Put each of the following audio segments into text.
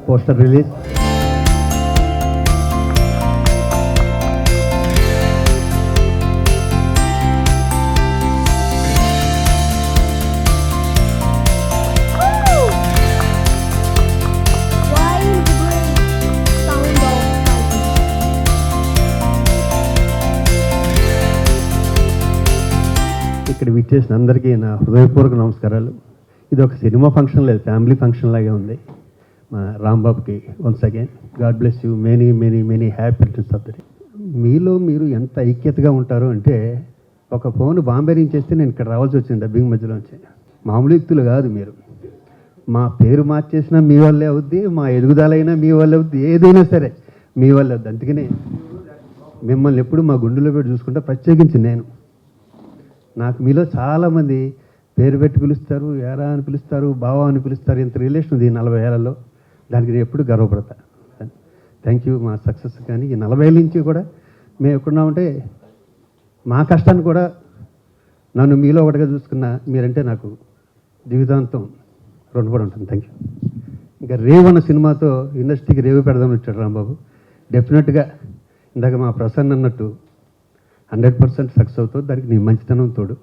poster release. ఇక్కడ విచ్చేసిన అందరికీ నా హృదయపూర్వక నమస్కారాలు. ఇది ఒక సినిమా ఫంక్షన్ లేదు, ఫ్యామిలీ ఫంక్షన్ లాగే ఉంది. మా రాంబాబుకి once again God bless you, many many many happy returns of the day. మీలో మీరు ఎంత ఐక్యతగా ఉంటారు అంటే, ఒక ఫోన్ బాంబే నుంచి చేస్తే నేను ఇక్కడ రావాల్సి వచ్చింది డబ్బింగ్ మధ్యలోంచి. మామూలు వ్యక్తులు కాదు మీరు. మా పేరు మార్చేసినా మీ వల్లే అవుద్ది, మా ఎదుగుదలైనా మీ వల్లే అవుద్ది, ఏదైనా సరే మీ వల్లే అవుద్ది. అందుకనే మిమ్మల్ని ఎప్పుడు మా గుండెలో పెట్టి చూసుకుంటా. ప్రత్యేకించి నేను, నాకు మీలో చాలామంది పేరు పెట్టి పిలుస్తారు, ఎరా అని పిలుస్తారు, బావా అని పిలుస్తారు. ఇంత రిలేషన్ ఉంది ఈ 40 ఏళ్లలో. దానికి నేను ఎప్పుడు గర్వపడతా. Thank you. మా సక్సెస్ కానీ ఈ 40 ఏళ్ళ నుంచి కూడా మేము ఎక్కడున్నామంటే మా కష్టాన్ని కూడా నన్ను మీలో ఒకటిగా చూసుకున్న మీరంటే నాకు జీవితాంతం రుణపడి ఉంటుంది. Thank you. ఇంకా రేవ్ అన్న సినిమాతో ఇండస్ట్రీకి రేవు పెడదామని వచ్చాడు రాంబాబు. డెఫినెట్గా ఇందాక మా ప్రసన్న అన్నట్టు 100% సక్సెస్ అవుతుంది. దానికి నీ మంచితనం తోడు.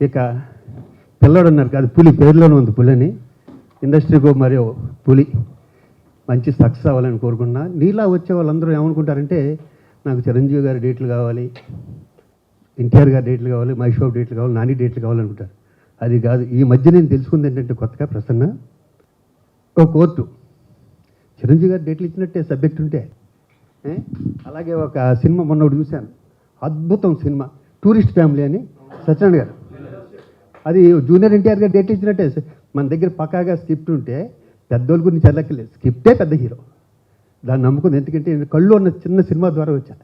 ఇక పిల్లడు ఉన్నారు కాదు, పులి పేరులోనే ఉంది పులి అని. ఇండస్ట్రీకి మరియు పులి మంచి సక్సెస్ అవ్వాలని కోరుకున్నా. నీలా వచ్చే వాళ్ళందరూ ఏమనుకుంటారంటే, నాకు చిరంజీవి గారి డేట్లు కావాలి, ఎన్టీఆర్ గారి డేట్లు కావాలి, మహేష్ బాబు డేట్లు కావాలి, నాని డేట్లు కావాలనుకుంటారు. అది కాదు. ఈ మధ్య నేను తెలుసుకుంది ఏంటంటే, కొత్తగా ప్రసన్న ఒక కోర్టు చిరంజీవి గారి డేట్లు ఇచ్చినట్టే సబ్జెక్ట్ ఉంటే. అలాగే ఒక సినిమా మొన్న ఒకటి చూశాను, అద్భుతం సినిమా, టూరిస్ట్ ఫ్యామిలీ అని, సత్యనారాయణ గారు. అది జూనియర్ ఎన్టీఆర్ గారు డేట్ ఇచ్చినట్టే. మన దగ్గర పక్కాగా స్క్రిప్ట్ ఉంటే పెద్దోళ్ళ గురించి వెళ్ళక్కర్లేదు, స్క్రిప్టే పెద్ద హీరో. దాన్ని నమ్ముకుంది. ఎందుకంటే కళ్ళు ఉన్న చిన్న సినిమా ద్వారా వచ్చాను.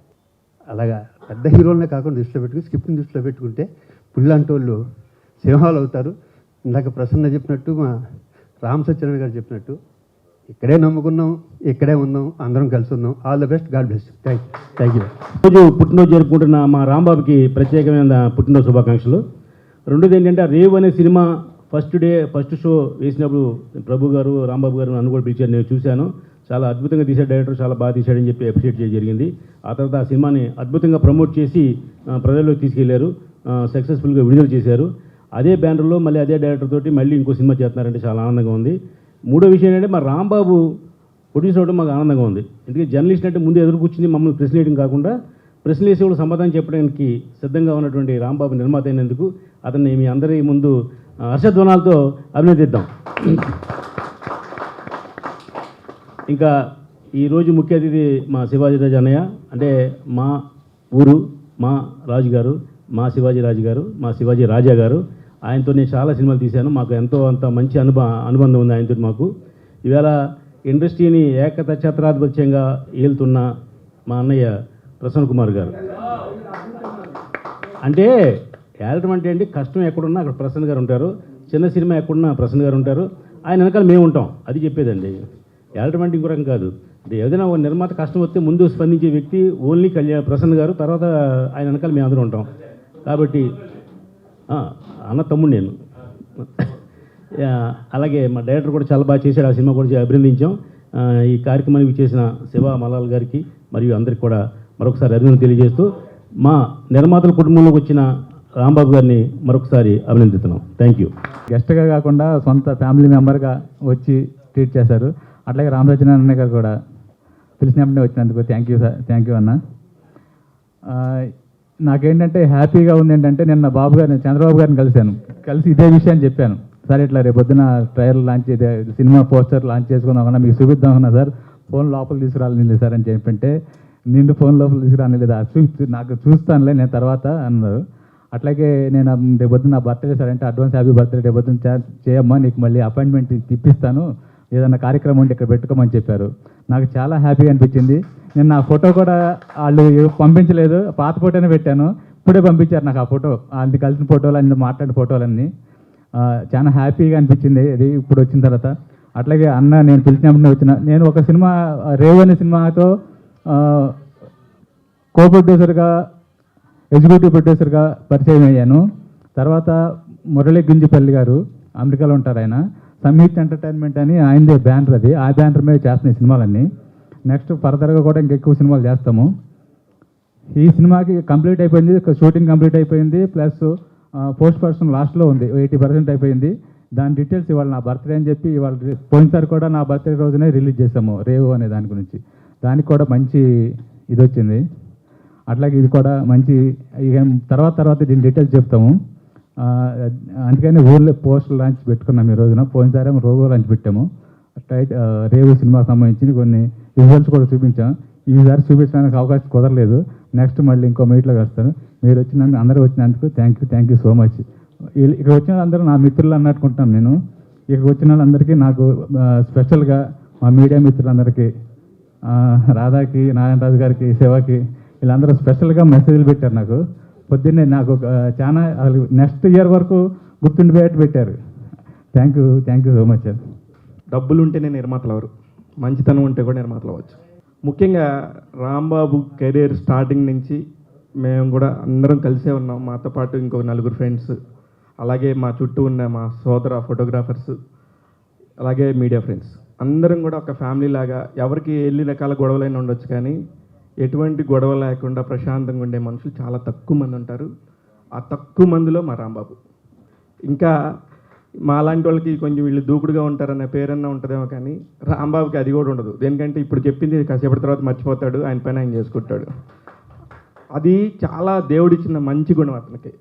అలాగా పెద్ద హీరోలనే కాకుండా దృష్టిలో పెట్టుకుని స్క్రిప్ట్ని దృష్టిలో పెట్టుకుంటే పుల్లంటి వాళ్ళు సింహాలు అవుతారు. ఇందాక ప్రసన్న చెప్పినట్టు, మా రామ్ సత్యనారాయణ గారు చెప్పినట్టు, ఇక్కడే నమ్ముకున్నాం, ఇక్కడే ఉన్నాం, అందరం కలిసి ఉన్నాం. All the best. God bless you. Thank you. రోజు పుట్టినరోజు జరుపుకుంటున్న మా రాంబాబుకి ప్రత్యేకమైన పుట్టినరోజు శుభాకాంక్షలు. రెండోది ఏంటంటే, రేవ్ అనే సినిమా ఫస్ట్ షో వేసినప్పుడు ప్రభు గారు, రాంబాబు గారు నన్ను కూడా పిలిచారు. నేను చూశాను. చాలా అద్భుతంగా తీశాడు డైరెక్టర్, చాలా బాగా తీశాడని చెప్పి అప్రిషియేట్ చేయడం జరిగింది. ఆ తర్వాత ఆ సినిమాని అద్భుతంగా ప్రమోట్ చేసి ప్రజల్లోకి తీసుకెళ్లారు, సక్సెస్ఫుల్గా విడుదల చేశారు. అదే బ్యానర్లో మళ్ళీ అదే డైరెక్టర్ తోటి మళ్ళీ ఇంకో సినిమా చేస్తున్నారంటే చాలా ఆనందంగా ఉంది. మూడో విషయం ఏంటంటే, మా రాంబాబు ప్రొడ్యూసర్ అవడం మాకు ఆనందంగా ఉంది. ఎందుకంటే జర్నలిస్ట్ అంటే ముందు ఎదురు కూర్చుని మమ్మల్ని ప్రశ్న వేయడం కాకుండా, ప్రశ్న వేసే వాళ్ళు సమాధానం చెప్పడానికి సిద్ధంగా ఉన్నటువంటి రాంబాబు నిర్మాత అయినందుకు అతన్ని మీ అందరి ముందు హర్షధ్వానాలతో అభినందిద్దాం. ఇంకా ఈరోజు ముఖ్య అతిథి మా శివాజీరాజు అన్నయ్య. అంటే మా ఊరు, మా రాజుగారు, మా శివాజీ రాజు గారు, మా శివాజీ రాజా గారు. ఆయనతో నేను చాలా సినిమాలు తీశాను. మాకు ఎంతో అంత మంచి అనుబంధం ఉంది ఆయనతో మాకు. ఈవేళ ఇండస్ట్రీని ఏకఛత్రాధిపత్యంగా ఏలుతున్న మా అన్నయ్య ప్రసన్న కుమార్ గారు. అంటే ఏలటం అంటే అండి, కష్టం ఎక్కడున్నా అక్కడ ప్రసన్న గారు ఉంటారు, చిన్న సినిమా ఎక్కడున్నా ప్రసన్న గారు ఉంటారు, ఆయన వెనకాల మేము ఉంటాం. అది చెప్పేదండి. ఏలటం అంటే ఇంకో రకం కాదు. అంటే ఏదైనా ఒక నిర్మాత కష్టం వస్తే ముందు స్పందించే వ్యక్తి ఓన్లీ ప్రసన్న గారు, తర్వాత ఆయన వెనకాల మేము అందరూ ఉంటాం. కాబట్టి అన్న తమ్ముడు నేను. అలాగే మా డైరెక్టర్ కూడా చాలా బాగా చేశాడు. ఆ సినిమా కూడా అభినందించాం. ఈ కార్యక్రమానికి చేసిన శివ మలాల్ గారికి మరియు అందరికి కూడా మరొకసారి అభినందన తెలియజేస్తూ, మా నిర్మాతల కుటుంబంలోకి వచ్చిన రాంబాబు గారిని మరొకసారి అభినందిస్తున్నాం. Thank you. గెస్ట్గా కాకుండా సొంత ఫ్యామిలీ మెంబర్గా వచ్చి ట్రీట్ చేశారు. అట్లాగే రామరాజనారాయణ గారు కూడా పిలిచినప్పుడే వచ్చినందుకు థ్యాంక్ యూ అన్న. నాకేంటంటే హ్యాపీగా ఉంది ఏంటంటే, నిన్న చంద్రబాబు గారిని కలిసి ఇదే విషయాన్ని చెప్పాను. సార్ ఇట్లా రేపొద్దున trailer launch cinema poster launch చేసుకుందాం కన్నా, మీకు చూపిద్దాం కన్నా సార్, ఫోన్ లోపల తీసుకురాలేదు సార్ అని చెప్పంటే, నిన్ను ఫోన్ లోపల తీసుకురాలేదు, నాకు చూస్తానులే నేను తర్వాత అన్నారు. అట్లాగే నేను రేపొద్దున నా బర్త్డే సార్ అంటే, అడ్వాన్స్ హ్యాపీ బర్త్డే, రేపొద్దున చేయమ్మా, నీకు మళ్ళీ అపాయింట్మెంట్ ఇప్పిస్తాను, ఏదన్నా కార్యక్రమం ఉంటే ఇక్కడ పెట్టుకోమని చెప్పారు. నాకు చాలా హ్యాపీగా అనిపించింది. నేను నా ఫోటో కూడా వాళ్ళు పంపించలేదు, పాత ఫోటోనే పెట్టాను. ఇప్పుడే పంపించారు నాకు ఆ ఫోటో, అది కలిసిన ఫోటోలు అన్ని, మాట్లాడిన ఫోటోలన్నీ. చాలా హ్యాపీగా అనిపించింది అది ఇప్పుడు వచ్చిన తర్వాత. అట్లాగే అన్న నేను పిలిచినప్పుడు వచ్చిన, నేను ఒక సినిమా రేవ్ అనే సినిమాతో కో ప్రొడ్యూసర్గా, ఎగ్జిక్యూటివ్ ప్రొడ్యూసర్గా పరిచయం అయ్యాను. తర్వాత మురళీ గుంజిపల్లి గారు అమెరికాలో ఉంటారు ఆయన, సంయుక్త ఎంటర్టైన్మెంట్ అని ఆయనదే బ్యానర్ అది, ఆ బ్యానర్ మీద చేస్తున్నాయి సినిమాలన్నీ. నెక్స్ట్ ఫర్దర్గా కూడా ఇంకెక్కువ సినిమాలు చేస్తాము. ఈ సినిమాకి కంప్లీట్ అయిపోయింది, షూటింగ్ కంప్లీట్ అయిపోయింది, ప్లస్ పోస్ట్ ప్రొడక్షన్ లాస్ట్లో ఉంది, 80% అయిపోయింది. దాని డీటెయిల్స్ ఇవాళ నా బర్త్డే అని చెప్పి ఇవాళ పోయినసారి కూడా నా బర్త్డే రోజునే రిలీజ్ చేసాము రేవు అనే దాని గురించి. దానికి కూడా మంచి ఇది వచ్చింది. అట్లాగే ఇది కూడా మంచి ఇక తర్వాత దీని డీటెయిల్స్ చెప్తాము. అందుకని ఊళ్ళో పోస్టర్ లాంచ్ పెట్టుకున్నాం ఈ రోజున. పోయినసారి రోగో లాంచ్ పెట్టాము. రేవు సినిమాకి సంబంధించి కొన్ని విజువల్స్ కూడా చూపించాం. ఈసారి చూపించడానికి అవకాశం కుదరలేదు. నెక్స్ట్ మళ్ళీ ఇంకో మీట్లో వస్తాను. మీరు వచ్చినందుకు, అందరూ వచ్చినందుకు థ్యాంక్ యూ సో మచ్. ఇక్కడ వచ్చిన అందరూ నా మిత్రులు అన్నట్టుకుంటాను నేను. ఇక్కడ వచ్చిన వాళ్ళందరికీ నాకు స్పెషల్గా మా మీడియా మిత్రులందరికీ, రాధాకి, నారాయణరాజు గారికి, శివకి, వీళ్ళందరూ స్పెషల్గా మెసేజ్లు పెట్టారు నాకు. పొద్దున్నే నాకు చాలా నెక్స్ట్ ఇయర్ వరకు గుర్తుండిపోయేట్టు పెట్టారు. Thank you so much sir. డబ్బులు ఉంటేనే నిర్మాతలు ఎవరు, మంచితనం ఉంటే కూడా నిర్మాతలు అవ్వచ్చు. ముఖ్యంగా రాంబాబు కెరీర్ స్టార్టింగ్ నుంచి మేము కూడా అందరం కలిసే ఉన్నాం. మాతో పాటు ఇంకో 4 ఫ్రెండ్స్, అలాగే మా చుట్టూ ఉన్న మా సోదర ఫోటోగ్రాఫర్స్, అలాగే మీడియా ఫ్రెండ్స్, అందరం కూడా ఒక ఫ్యామిలీ లాగా. ఎవరికి ఎన్ని రకాల గొడవలైనా ఉండొచ్చు, కానీ ఎటువంటి గొడవ లేకుండా ప్రశాంతంగా ఉండే మనుషులు చాలా తక్కువ మంది ఉంటారు. ఆ తక్కువ మందిలో మా రాంబాబు. ఇంకా మా లాంటి వాళ్ళకి కొంచెం వీళ్ళు దూకుడుగా ఉంటారనే పేరన్నా ఉంటుందేమో, కానీ రాంబాబుకి అది కూడా ఉండదు. దేనికంటే ఇప్పుడు చెప్పింది కాసేపటి తర్వాత మర్చిపోతాడు, ఆయన పైన ఆయన చేసుకుంటాడు. అది చాలా దేవుడిచ్చిన మంచి గుణం అతనికి.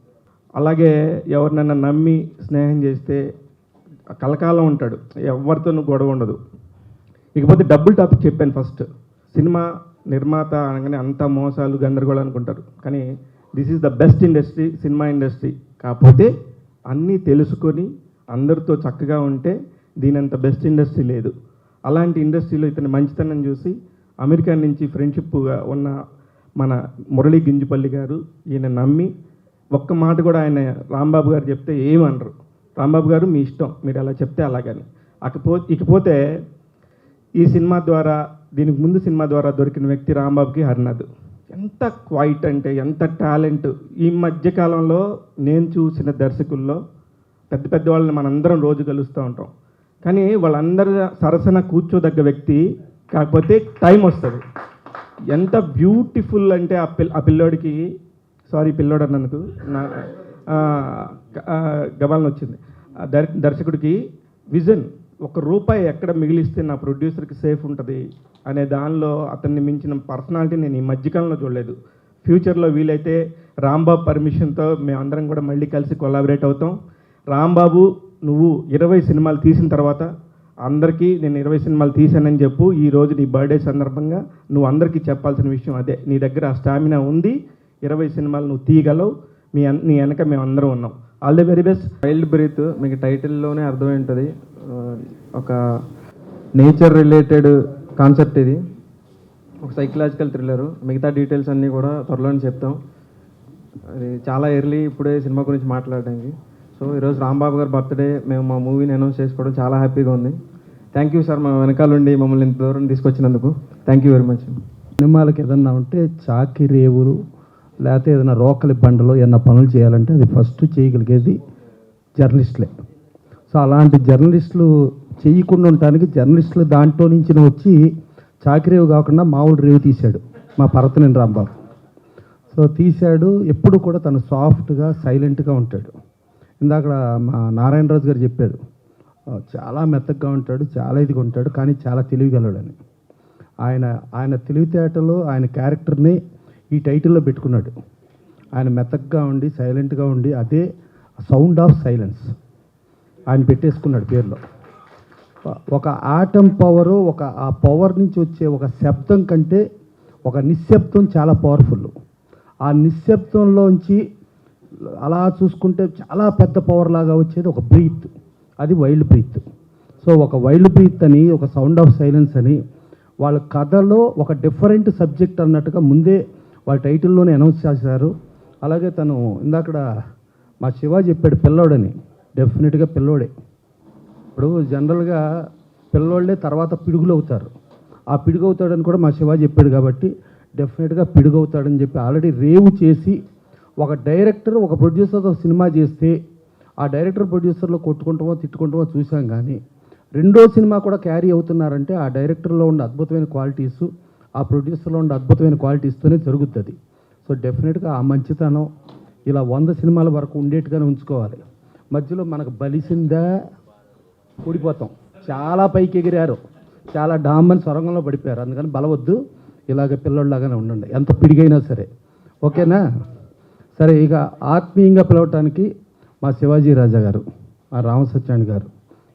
అలాగే ఎవరినైనా నమ్మి స్నేహం చేస్తే కలకాలం ఉంటాడు, ఎవరితోనూ గొడవ ఉండదు. ఇకపోతే డబ్బులు టాపిక్ చెప్పాను ఫస్ట్. సినిమా నిర్మాత అనగానే అంతా మోసాలు గందరగోళం అనుకుంటారు, కానీ this is the best industry, cinema industry. కాకపోతే అన్నీ తెలుసుకొని అందరితో చక్కగా ఉంటే దీనంత బెస్ట్ ఇండస్ట్రీ లేదు. అలాంటి ఇండస్ట్రీలో ఇతని మంచితనం చూసి అమెరికా నుంచి ఫ్రెండ్షిప్గా ఉన్న మన మురళీ గింజపల్లి గారు ఈయన నమ్మి ఒక్క మాట కూడా ఆయన రాంబాబు గారు చెప్తే ఏమనరు. రాంబాబు గారు మీ ఇష్టం, మీరు అలా చెప్తే అలాగని. ఇకపోతే ఈ సినిమా ద్వారా, దీనికి ముందు సినిమా ద్వారా దొరికిన వ్యక్తి రాంబాబుకి హరినాథ్. ఎంత క్వైట్ అంటే ఎంత టాలెంట్. ఈ మధ్యకాలంలో నేను చూసిన దర్శకుల్లో పెద్ద వాళ్ళని మనందరం రోజు కలుస్తూ ఉంటాం, కానీ వాళ్ళందరూ సరసన కూర్చోదగ్గ వ్యక్తి. కాకపోతే టైం వస్తుంది. ఎంత బ్యూటిఫుల్ అంటే ఆ పిల్లోడికి, సారీ పిల్లోడు అన్నందుకు నా గబాలను వచ్చింది. దర్శకుడికి విజన్, ₹1 ఎక్కడ మిగిలిస్తే నా ప్రొడ్యూసర్కి సేఫ్ ఉంటుంది అనే దానిలో అతన్ని మించిన పర్సనాలిటీ నేను ఈ మధ్యకాలంలో చూడలేదు. ఫ్యూచర్లో వీలైతే రాంబాబు పర్మిషన్తో మేమందరం కూడా మళ్ళీ కలిసి కొలాబరేట్ అవుతాం. రాంబాబు, నువ్వు 20 సినిమాలు తీసిన తర్వాత అందరికీ నేను 20 సినిమాలు తీశానని చెప్పు. ఈరోజు నీ బర్త్డే సందర్భంగా నువ్వు అందరికీ చెప్పాల్సిన విషయం అదే. నీ దగ్గర ఆ స్టామినా ఉంది, 20 సినిమాలు నువ్వు తీయగలవు, నీ వెనక మేము అందరం ఉన్నాం. All the very best. Wild breath మీకు టైటిల్లోనే అర్థమై ఉంటుంది. ఒక నేచర్ రిలేటెడ్ కాన్సెప్ట్ ఇది, ఒక సైకలాజికల్ థ్రిల్లరు. మిగతా డీటెయిల్స్ అన్నీ కూడా త్వరలోనే చెప్తాం. అది చాలా ఎర్లీ ఇప్పుడే సినిమా గురించి మాట్లాడడానికి. సో ఈరోజు రాంబాబు గారి బర్త్డే, మేము మా మూవీని అనౌన్స్ చేసుకోవడం చాలా హ్యాపీగా ఉంది. థ్యాంక్ యూ సార్, మా వెనకాల నుండి మమ్మల్ని ఇంత దూరం తీసుకొచ్చినందుకు థ్యాంక్ యూ వెరీ మచ్. సినిమాలకు ఏదన్నా ఉంటే చాకి రేవులు లేకపోతే ఏదైనా రోకలి బండలో ఏదైనా పనులు చేయాలంటే అది ఫస్ట్ చేయగలిగేది జర్నలిస్టులే. సో అలాంటి జర్నలిస్టులు చేయకుండా ఉండటానికి జర్నలిస్టులు దాంట్లో నుంచి వచ్చి చాకిరేవు కాకుండా మామూలు రేవు తీశాడు మా పర్వతనేని రాంబాబు. సో తీశాడు. ఎప్పుడు కూడా తను సాఫ్ట్గా సైలెంట్గా ఉంటాడు. ఇందాక మా నారాయణరాజు గారు చెప్పాడు, చాలా మెత్తగా ఉంటాడు, చాలా ఇదిగా ఉంటాడు, కానీ చాలా తెలివిగలడని. ఆయన తెలివితేటలు, ఆయన క్యారెక్టర్ని ఈ టైటిల్లో పెట్టుకున్నాడు. ఆయన మెత్తగా ఉండి సైలెంట్గా ఉండి, అదే సౌండ్ ఆఫ్ సైలెన్స్ ఆయన పెట్టేసుకున్నాడు పేరులో. ఒక ఆటం పవరు, ఆ పవర్ నుంచి వచ్చే ఒక శబ్దం కంటే ఒక నిశ్శబ్దం చాలా పవర్ఫుల్. ఆ నిశ్శబ్దంలోంచి అలా చూసుకుంటే చాలా పెద్ద పవర్ లాగా వచ్చేది ఒక బ్రీత్, అది వైల్డ్ బ్రీత్. సో ఒక వైల్డ్ బ్రీత్ అని, ఒక సౌండ్ ఆఫ్ సైలెన్స్ అని వాళ్ళ కథలో ఒక డిఫరెంట్ సబ్జెక్ట్ అన్నట్టుగా ముందే వాళ్ళ టైటిల్లోనే అనౌన్స్ చేశారు. అలాగే తను ఇందాక మా శివ చెప్పాడు పిల్లోడని, డెఫినెట్గా పిల్లోడే. ఇప్పుడు జనరల్గా పిల్లోళ్ళే తర్వాత పిడుగులు అవుతారు. ఆ పిడుగు అవుతాడని కూడా మా శివ చెప్పాడు, కాబట్టి డెఫినెట్గా పిడుగు అవుతాడని చెప్పి ఆల్రెడీ రేవు చేసి ఒక డైరెక్టర్ ఒక ప్రొడ్యూసర్తో సినిమా చేస్తే ఆ డైరెక్టర్ ప్రొడ్యూసర్లో కొట్టుకుంటామో తిట్టుకుంటామో చూసాం, కానీ రెండో సినిమా కూడా క్యారీ అవుతున్నారంటే ఆ డైరెక్టర్లో ఉన్న అద్భుతమైన క్వాలిటీసు, ఆ ప్రొడ్యూసర్లో ఉన్న అద్భుతమైన క్వాలిటీస్తోనే జరుగుతుంది. సో డెఫినెట్గా ఆ మంచితనం ఇలా 100 సినిమాల వరకు ఉండేట్టుగానే ఉంచుకోవాలి. మధ్యలో మనకు బలిసిందా ఊడిపోతాం. చాలా పైకి ఎగిరారు, చాలా డామ్మని సొరంగంలో పడిపోయారు. అందుకని బలవద్దు, ఇలాగ పిల్లోళ్ళలాగానే ఉండండి ఎంత పిడిగైనా సరే. ఓకేనా? సరే, ఇక ఆత్మీయంగా పిలవటానికి మా శివాజీ రాజా గారు, మా రామసత్యాన్ని గారు,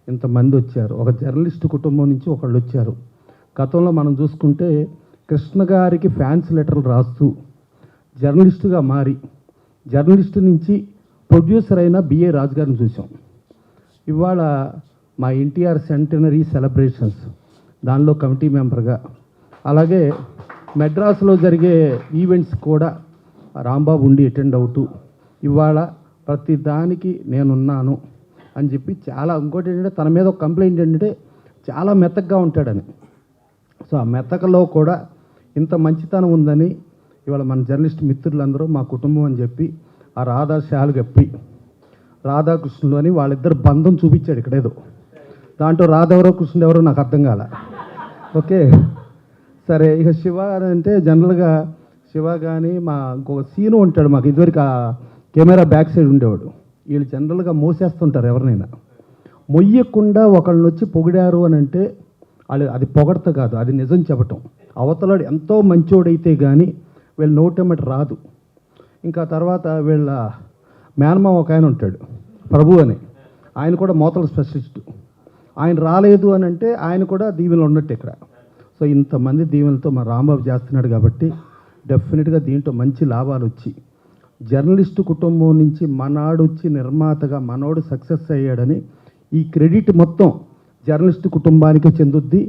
ఇంతమంది వచ్చారు. ఒక జర్నలిస్ట్ కుటుంబం నుంచి ఒకళ్ళు వచ్చారు. గతంలో మనం చూసుకుంటే కృష్ణ గారికి ఫ్యాన్స్ లెటర్లు రాస్తూ జర్నలిస్టుగా మారి జర్నలిస్టు నుంచి ప్రొడ్యూసర్ అయిన బిఏ రాజు గారిని చూసాం. ఇవాళ మా ఎన్టీఆర్ సెంటనరీ సెలబ్రేషన్స్ దానిలో కమిటీ మెంబర్గా, అలాగే మెడ్రాస్లో జరిగే ఈవెంట్స్ కూడా రాంబాబు ఉండి అటెండ్ అవుతూ ఇవాళ ప్రతి దానికి నేనున్నాను అని చెప్పి చాలా. ఇంకోటి ఏంటంటే తన మీద ఒక కంప్లైంట్ ఏంటంటే చాలా మెత్తగా ఉంటాడని. సో ఆ మెత్తకలో కూడా ఇంత మంచితనం ఉందని ఇవాళ మన జర్నలిస్ట్ మిత్రులందరూ మా కుటుంబం అని చెప్పి ఆ రాధా శాలు గప్పి రాధాకృష్ణులు అని వాళ్ళిద్దరు బంధం చూపించాడు ఇక్కడేదో. దాంట్లో రాధెవరో కృష్ణుడు ఎవరో నాకు అర్థం కాల. ఓకే, సరే. ఇక శివ అంటే జనరల్గా శివ కానీ మా ఇంకొక సీను ఉంటాడు మాకు ఇదివరకు ఆ కెమెరా బ్యాక్ సైడ్ ఉండేవాడు. వీళ్ళు జనరల్గా మోసేస్తుంటారు ఎవరినైనా. మొయ్యకుండా ఒకళ్ళని వచ్చి పొగిడారు అని అంటే వాళ్ళు అది పొగడత కాదు, అది నిజం చెప్పటం. అవతలాడు ఎంతో మంచోడైతే కానీ వీళ్ళు నోటెమ్మట రాదు. ఇంకా తర్వాత వీళ్ళ మేనమామ ఒక ఆయన ఉంటాడు ప్రభు అని, ఆయన కూడా మోతల స్పెషలిస్టు. ఆయన రాలేదు అని అంటే ఆయన కూడా దీవెనలు ఉన్నట్టు ఇక్కడ. సో ఇంతమంది దీవెనలతో మా రాంబాబు చేస్తున్నాడు కాబట్టి డెఫినెట్గా దీంట్లో మంచి లాభాలు వచ్చి జర్నలిస్టు కుటుంబం నుంచి మనాడు వచ్చి నిర్మాతగా మనోడు సక్సెస్ అయ్యాడని ఈ క్రెడిట్ మొత్తం జర్నలిస్టు కుటుంబానికే చెందుద్ది.